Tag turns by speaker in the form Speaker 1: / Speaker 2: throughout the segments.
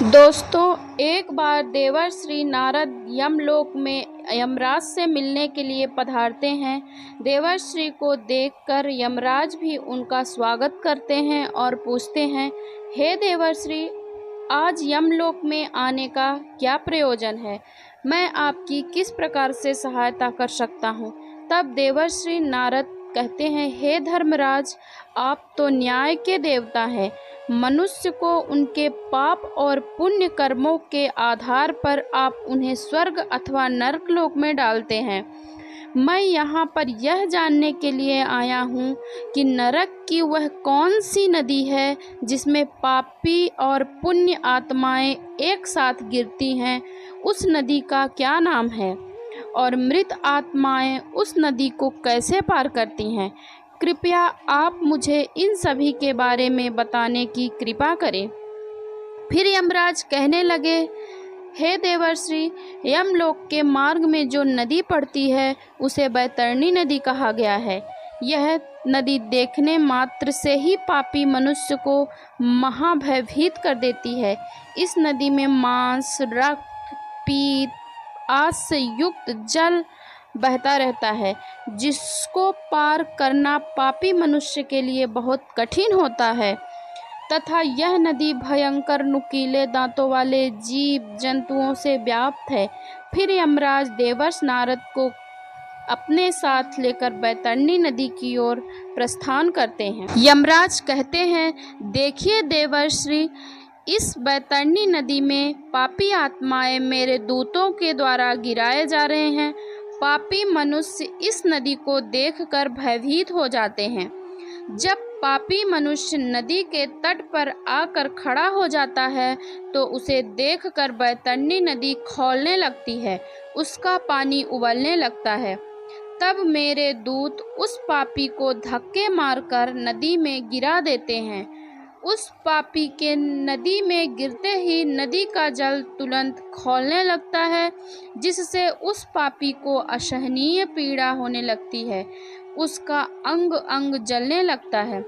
Speaker 1: दोस्तों, एक बार देवर्षि नारद यमलोक में यमराज से मिलने के लिए पधारते हैं। देवर्षि को देखकर यमराज भी उनका स्वागत करते हैं और पूछते हैं, हे देवर्षि, आज यमलोक में आने का क्या प्रयोजन है? मैं आपकी किस प्रकार से सहायता कर सकता हूँ? तब देवर्षि नारद कहते हैं, हे धर्मराज, आप तो न्याय के देवता हैं। मनुष्य को उनके पाप और पुण्य कर्मों के आधार पर आप उन्हें स्वर्ग अथवा नरकलोक में डालते हैं। मैं यहाँ पर यह जानने के लिए आया हूँ कि नरक की वह कौन सी नदी है जिसमें पापी और पुण्य आत्माएं एक साथ गिरती हैं। उस नदी का क्या नाम है और मृत आत्माएं उस नदी को कैसे पार करती हैं? कृपया आप मुझे इन सभी के बारे में बताने की कृपा करें। फिर यमराज कहने लगे, हे देवर्षि, यमलोक के मार्ग में जो नदी पड़ती है उसे बैतरणी नदी कहा गया है। यह नदी देखने मात्र से ही पापी मनुष्य को महाभयभीत कर देती है। इस नदी में मांस, रक्त, पीत आदि से युक्त जल बहता रहता है, जिसको पार करना पापी मनुष्य के लिए बहुत कठिन होता है तथा यह नदी भयंकर नुकीले दांतों वाले जीव जंतुओं से व्याप्त है। फिर यमराज देवर्षि नारद को अपने साथ लेकर बैतरणी नदी की ओर प्रस्थान करते हैं। यमराज कहते हैं, देखिए देवर्षि, इस बैतरणी नदी में पापी आत्माएं मेरे दूतों के द्वारा गिराए जा रहे हैं। पापी मनुष्य इस नदी को देखकर भयभीत हो जाते हैं। जब पापी मनुष्य नदी के तट पर आकर खड़ा हो जाता है तो उसे देखकर बैतरणी नदी खौलने लगती है, उसका पानी उबलने लगता है। तब मेरे दूत उस पापी को धक्के मारकर नदी में गिरा देते हैं। उस पापी के नदी में गिरते ही नदी का जल तुरंत खौलने लगता है, जिससे उस पापी को असहनीय पीड़ा होने लगती है। उसका अंग अंग जलने लगता है,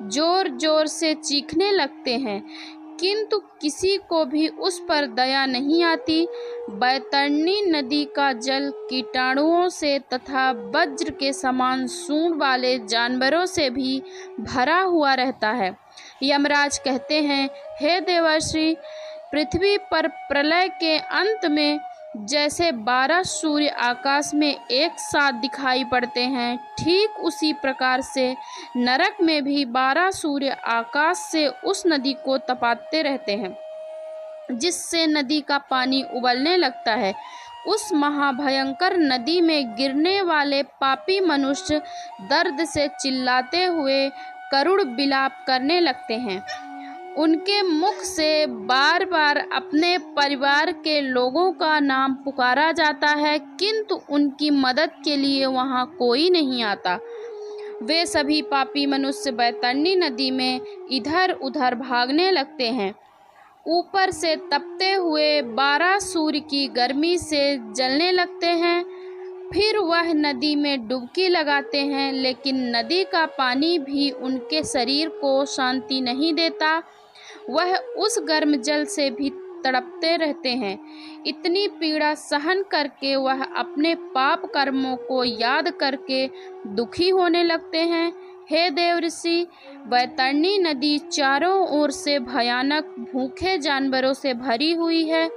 Speaker 1: जोर जोर से चीखने लगते हैं, किंतु किसी को भी उस पर दया नहीं आती। बैतरणी नदी का जल कीटाणुओं से तथा वज्र के समान सूंड वाले जानवरों से भी भरा हुआ रहता है। यमराज कहते हैं, हे देवर्षि, पृथ्वी पर प्रलय के अंत में जैसे 12 सूर्य आकाश में एक साथ दिखाई पड़ते हैं, ठीक उसी प्रकार से नरक में भी 12 सूर्य आकाश से उस नदी को तपाते रहते हैं, जिससे नदी का पानी उबलने लगता है। उस महाभयंकर नदी में गिरने वाले पापी मनुष्य दर्द से चिल्लाते हुए करुण विलाप करने लगते हैं। उनके मुख से बार बार अपने परिवार के लोगों का नाम पुकारा जाता है, किंतु उनकी मदद के लिए वहां कोई नहीं आता। वे सभी पापी मनुष्य बैतरणी नदी में इधर उधर भागने लगते हैं। ऊपर से तपते हुए 12 सूर्य की गर्मी से जलने लगते हैं। फिर वह नदी में डुबकी लगाते हैं, लेकिन नदी का पानी भी उनके शरीर को शांति नहीं देता। वह उस गर्म जल से भी तड़पते रहते हैं। इतनी पीड़ा सहन करके वह अपने पाप कर्मों को याद करके दुखी होने लगते हैं। हे देवर्षि, बैतरणी नदी चारों ओर से भयानक भूखे जानवरों से भरी हुई है।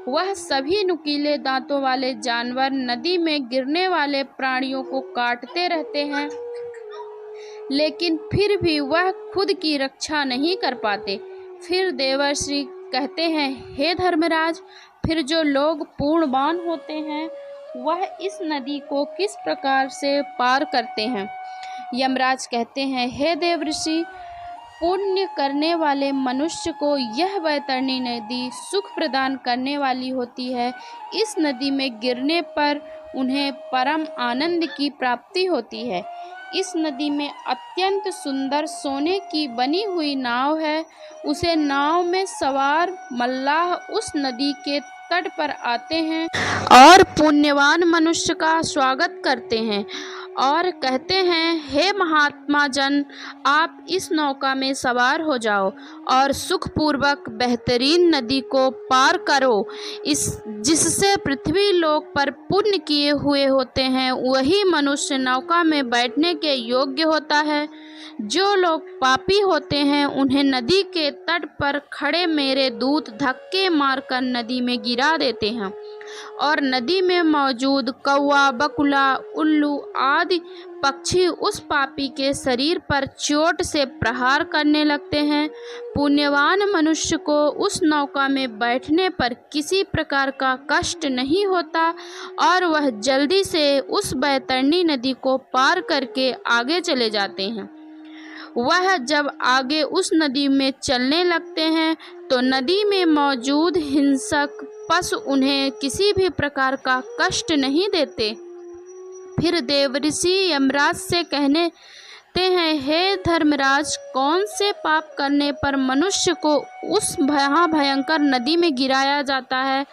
Speaker 1: वह सभी नुकीले दांतों वाले जानवर नदी में गिरने वाले प्राणियों को काटते रहते हैं, लेकिन फिर भी वह खुद की रक्षा नहीं कर पाते। फिर देवर्षि कहते हैं, हे धर्मराज, फिर जो लोग पूर्णवान होते हैं वह इस नदी को किस प्रकार से पार करते हैं? यमराज कहते हैं, हे देवर्षि, पुण्य करने वाले मनुष्य को यह बैतरणी नदी सुख प्रदान करने वाली होती है। इस नदी में गिरने पर उन्हें परम आनंद की प्राप्ति होती है। इस नदी में अत्यंत सुंदर सोने की बनी हुई नाव है। उसे नाव में सवार मल्लाह उस नदी के तट पर आते हैं और पुण्यवान मनुष्य का स्वागत करते हैं और कहते हैं, हे महात्मा जन, आप इस नौका में सवार हो जाओ और सुखपूर्वक बेहतरीन नदी को पार करो। इस जिससे पृथ्वी लोक पर पुण्य किए हुए होते हैं वही मनुष्य नौका में बैठने के योग्य होता है। जो लोग पापी होते हैं उन्हें नदी के तट पर खड़े मेरे दूत धक्के मारकर नदी में गिरा देते हैं और नदी में मौजूद कौवा, बकुला, उल्लू आदि पक्षी उस पापी के शरीर पर चोट से प्रहार करने लगते हैं। पुण्यवान मनुष्य को उस नौका में बैठने पर किसी प्रकार का कष्ट नहीं होता और वह जल्दी से उस बैतरणी नदी को पार करके आगे चले जाते हैं। वह जब आगे उस नदी में चलने लगते हैं तो नदी में मौजूद हिंसक पशु उन्हें किसी भी प्रकार का कष्ट नहीं देते। फिर देवर्षि यमराज से कहते हैं, हे धर्मराज, कौन से पाप करने पर मनुष्य को उस भयंकर नदी में गिराया जाता है?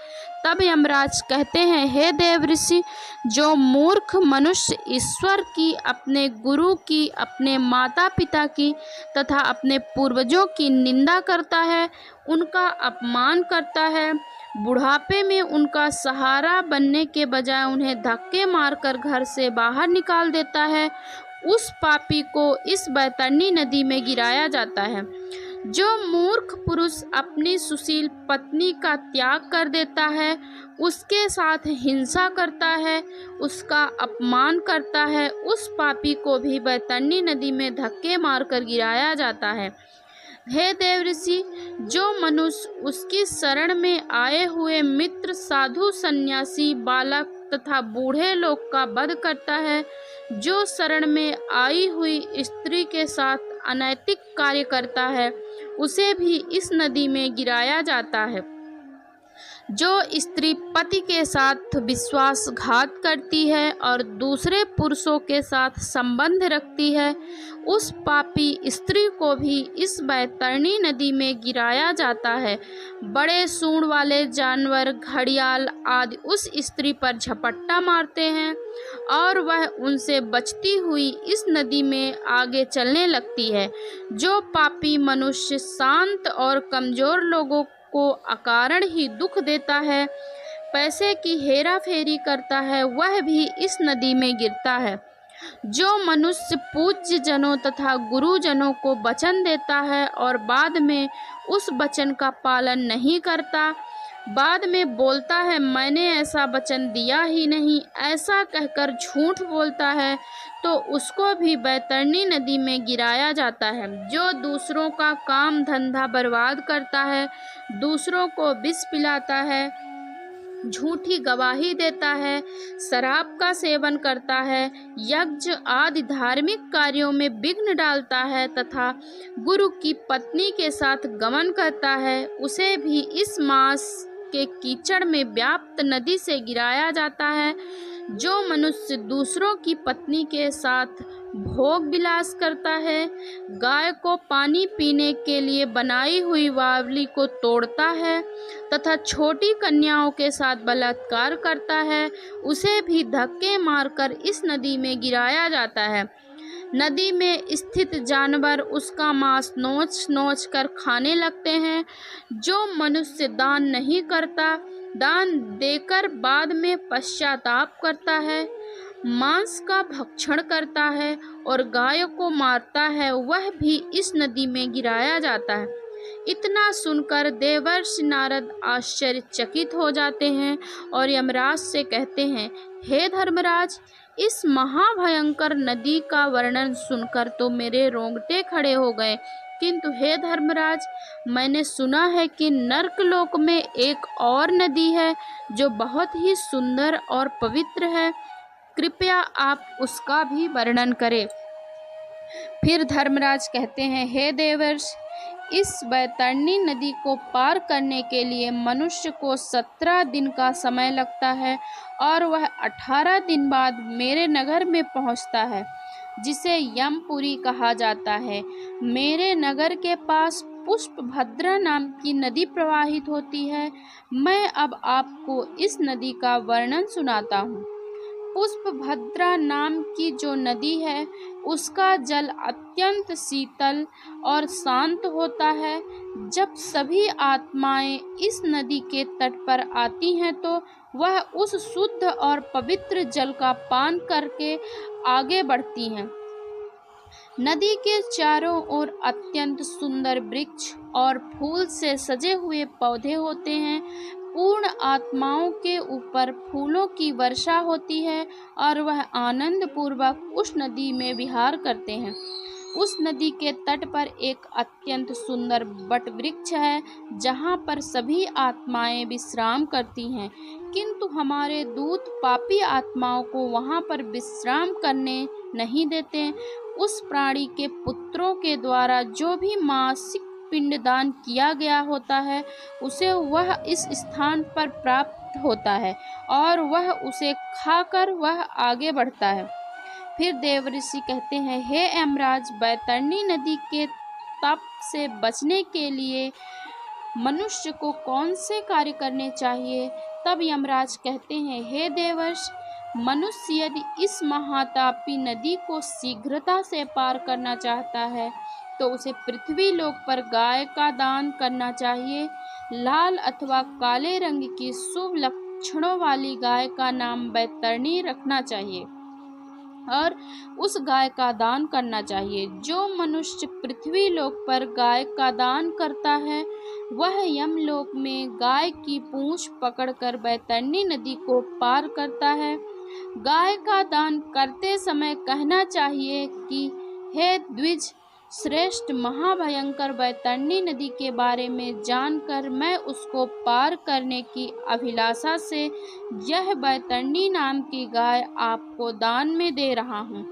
Speaker 1: तब यमराज कहते हैं, हे देवर्षि, जो मूर्ख मनुष्य ईश्वर की, अपने गुरु की, अपने माता पिता की तथा अपने पूर्वजों की निंदा करता है, उनका अपमान करता है, बुढ़ापे में उनका सहारा बनने के बजाय उन्हें धक्के मारकर घर से बाहर निकाल देता है, उस पापी को इस बैतरणी नदी में गिराया जाता है। जो मूर्ख पुरुष अपनी सुशील पत्नी का त्याग कर देता है, उसके साथ हिंसा करता है, उसका अपमान करता है, उस पापी को भी बैतरणी नदी में धक्के मारकर गिराया जाता है। हे देवर्षि, जो मनुष्य उसकी शरण में आए हुए मित्र, साधु, सन्यासी, बालक तथा बूढ़े लोग का वध करता है, जो शरण में आई हुई स्त्री के साथ अनैतिक कार्य करता है, उसे भी इस नदी में गिराया जाता है। जो स्त्री पति के साथ विश्वासघात करती है और दूसरे पुरुषों के साथ संबंध रखती है, उस पापी स्त्री को भी इस बैतरणी नदी में गिराया जाता है। बड़े सूंड वाले जानवर, घड़ियाल आदि उस स्त्री पर झपट्टा मारते हैं और वह उनसे बचती हुई इस नदी में आगे चलने लगती है। जो पापी मनुष्य शांत और कमजोर लोगों को अकारण ही दुख देता है, पैसे की हेरा फेरी करता है, वह भी इस नदी में गिरता है। जो मनुष्य पूज्य जनों तथा गुरुजनों को वचन देता है और बाद में उस वचन का पालन नहीं करता, बाद में बोलता है मैंने ऐसा वचन दिया ही नहीं, ऐसा कहकर झूठ बोलता है, तो उसको भी बैतरणी नदी में गिराया जाता है। जो दूसरों का काम धंधा बर्बाद करता है, दूसरों को विष पिलाता है, झूठी गवाही देता है, शराब का सेवन करता है, यज्ञ आदि धार्मिक कार्यों में विघ्न डालता है तथा गुरु की पत्नी के साथ गमन करता है, उसे भी इस मास के कीचड़ में व्याप्त नदी से गिराया जाता है। जो मनुष्य दूसरों की पत्नी के साथ भोग विलास करता है, गाय को पानी पीने के लिए बनाई हुई बावली को तोड़ता है तथा छोटी कन्याओं के साथ बलात्कार करता है, उसे भी धक्के मारकर इस नदी में गिराया जाता है। नदी में स्थित जानवर उसका मांस नोच नोच कर खाने लगते हैं। जो मनुष्य दान नहीं करता, दान देकर बाद में पश्चाताप करता है, मांस का भक्षण करता है और गाय को मारता है, वह भी इस नदी में गिराया जाता है। इतना सुनकर देवर्षि नारद आश्चर्यचकित हो जाते हैं और यमराज से कहते हैं, हे धर्मराज, इस महाभयंकर नदी का वर्णन सुनकर तो मेरे रोंगटे खड़े हो गए, किंतु हे धर्मराज, मैंने सुना है कि नर्कलोक में एक और नदी है जो बहुत ही सुंदर और पवित्र है, कृपया आप उसका भी वर्णन करें। फिर धर्मराज कहते हैं, हे देवर्षि, इस बैतरणी नदी को पार करने के लिए मनुष्य को 17 दिन का समय लगता है और वह 18 दिन बाद मेरे नगर में पहुंचता है, जिसे यमपुरी कहा जाता है। मेरे नगर के पास पुष्पभद्रा नाम की नदी प्रवाहित होती है। मैं अब आपको इस नदी का वर्णन सुनाता हूँ। पुष्पभद्रा नाम की जो नदी है उसका जल अत्यंत शीतल और शांत होता है। जब सभी आत्माएं इस नदी के तट पर आती हैं तो वह उस शुद्ध और पवित्र जल का पान करके आगे बढ़ती हैं। नदी के चारों ओर अत्यंत सुंदर वृक्ष और फूल से सजे हुए पौधे होते हैं। पूर्ण आत्माओं के ऊपर फूलों की वर्षा होती है और वह आनंद पूर्वक उस नदी में विहार करते हैं। उस नदी के तट पर एक अत्यंत सुंदर वट वृक्ष है जहाँ पर सभी आत्माएं विश्राम करती हैं, किंतु हमारे दूत पापी आत्माओं को वहाँ पर विश्राम करने नहीं देते। उस प्राणी के पुत्रों के द्वारा जो भी मासिक पिंडदान किया गया होता है उसे वह इस स्थान पर प्राप्त होता है और वह उसे खाकर वह आगे बढ़ता है। फिर देवऋषि कहते हैं, हे यमराज, बैतरणी नदी के तप से बचने के लिए मनुष्य को कौन से कार्य करने चाहिए? तब यमराज कहते हैं, हे देवर्ष, मनुष्य यदि इस महातापी नदी को शीघ्रता से पार करना चाहता है तो उसे पृथ्वी लोक पर गाय का दान करना चाहिए। लाल अथवा काले रंग की शुभ लक्षणों वाली गाय का नाम बैतरणी रखना चाहिए और उस गाय का दान करना चाहिए। जो मनुष्य पृथ्वी लोक पर गाय का दान करता है वह यमलोक में गाय की पूंछ पकड़कर बैतरणी नदी को पार करता है। गाय का दान करते समय कहना चाहिए कि हे द्विज श्रेष्ठ, महाभयंकर बैतरणी नदी के बारे में जानकर मैं उसको पार करने की अभिलाषा से यह बैतरणी नाम की गाय आपको दान में दे रहा हूँ।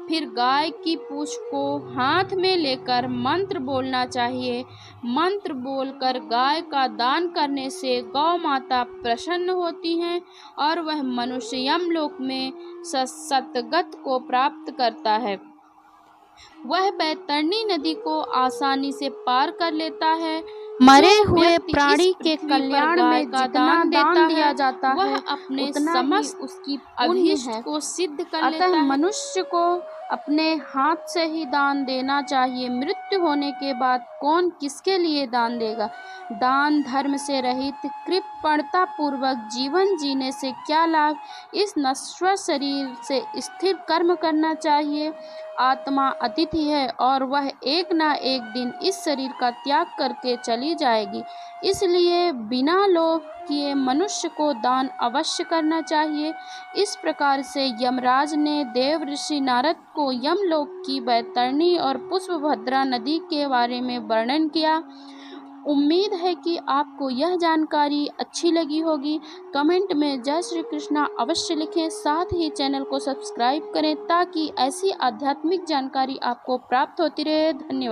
Speaker 1: फिर गाय की पूंछ को हाथ में लेकर मंत्र बोलना चाहिए। मंत्र बोलकर गाय का दान करने से गौ माता प्रसन्न होती हैं और वह मनुष्य यमलोक में सतगत को प्राप्त करता है। वह बैतरणी नदी को आसानी से पार कर लेता है। मरे हुए प्राणी के कल्याण में जितना दान दिया जाता है वह अपने समस्त उसकी अभीष्ट को सिद्ध कर लेता है। मनुष्य को अपने हाथ से ही दान देना चाहिए। मृत्यु होने के बाद कौन किसके लिए दान देगा? दान धर्म से रहित कृपणता पूर्वक जीवन जीने से क्या लाभ? इस नश्वर शरीर से स्थिर कर्म करना चाहिए। आत्मा अतिथि है और वह एक ना एक दिन इस शरीर का त्याग करके चली जाएगी, इसलिए बिना लोभ किए मनुष्य को दान अवश्य करना चाहिए। इस प्रकार से यमराज ने देव ऋषि नारद को यमलोक की बैतरणी और पुष्पभद्रा नदी के बारे में वर्णन किया। उम्मीद है कि आपको यह जानकारी अच्छी लगी होगी। कमेंट में जय श्री कृष्णा अवश्य लिखें। साथ ही चैनल को सब्सक्राइब करें ताकि ऐसी आध्यात्मिक जानकारी आपको प्राप्त होती रहे। धन्यवाद।